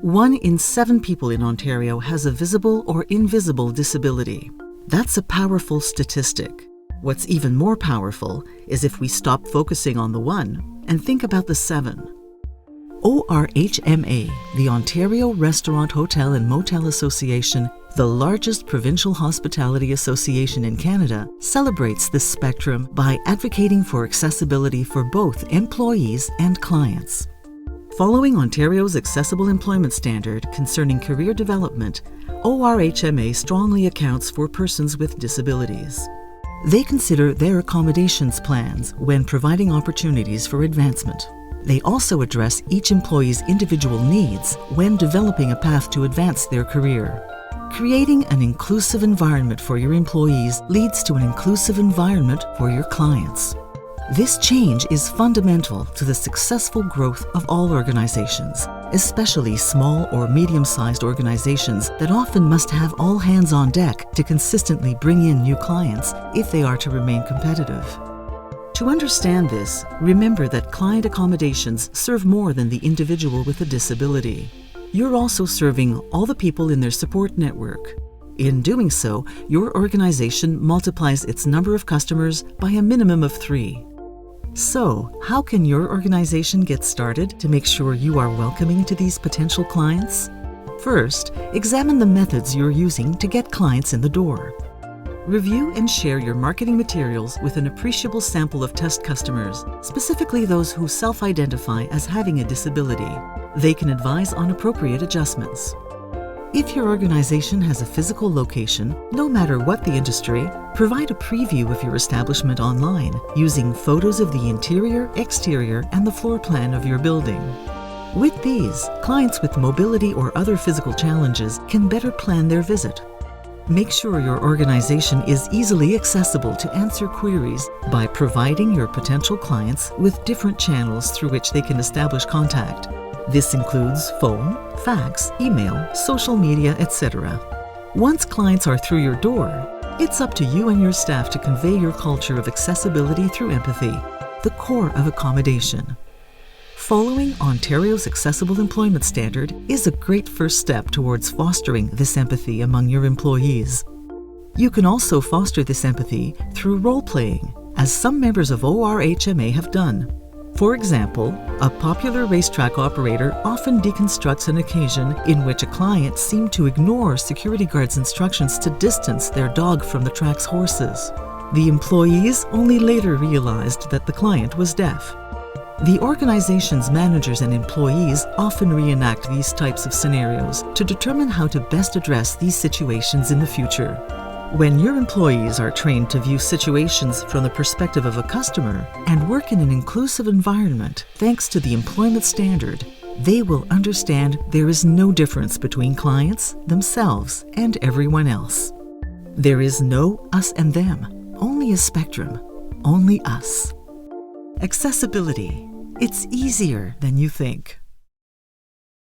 1 in 7 people in Ontario has a visible or invisible disability. That's a powerful statistic. What's even more powerful is if we stop focusing on the 1 and think about the 7. ORHMA, the Ontario Restaurant, Hotel and Motel Association, the largest provincial hospitality association in Canada, celebrates this spectrum by advocating for accessibility for both employees and clients. Following Ontario's Accessible Employment Standard concerning career development, ORHMA strongly accounts for persons with disabilities. They consider their accommodations plans when providing opportunities for advancement. They also address each employee's individual needs when developing a path to advance their career. Creating an inclusive environment for your employees leads to an inclusive environment for your clients. This change is fundamental to the successful growth of all organizations, especially small or medium-sized organizations that often must have all hands on deck to consistently bring in new clients if they are to remain competitive. To understand this, remember that client accommodations serve more than the individual with a disability. You're also serving all the people in their support network. In doing so, your organization multiplies its number of customers by a minimum of 3. So, how can your organization get started to make sure you are welcoming to these potential clients? First, examine the methods you're using to get clients in the door. Review and share your marketing materials with an appreciable sample of test customers, specifically those who self-identify as having a disability. They can advise on appropriate adjustments. If your organization has a physical location, no matter what the industry, provide a preview of your establishment online using photos of the interior, exterior, and the floor plan of your building. With these, clients with mobility or other physical challenges can better plan their visit. Make sure your organization is easily accessible to answer queries by providing your potential clients with different channels through which they can establish contact. This includes phone, fax, email, social media, etc. Once clients are through your door, it's up to you and your staff to convey your culture of accessibility through empathy, the core of accommodation. Following Ontario's Accessible Employment Standard is a great first step towards fostering this empathy among your employees. You can also foster this empathy through role-playing, as some members of ORHMA have done. For example, a popular racetrack operator often deconstructs an occasion in which a client seemed to ignore security guards' instructions to distance their dog from the track's horses. The employees only later realized that the client was deaf. The organization's managers and employees often reenact these types of scenarios to determine how to best address these situations in the future. When your employees are trained to view situations from the perspective of a customer and work in an inclusive environment thanks to the employment standard, they will understand there is no difference between clients, themselves, and everyone else. There is no us and them, only a spectrum, only us. Accessibility. It's easier than you think.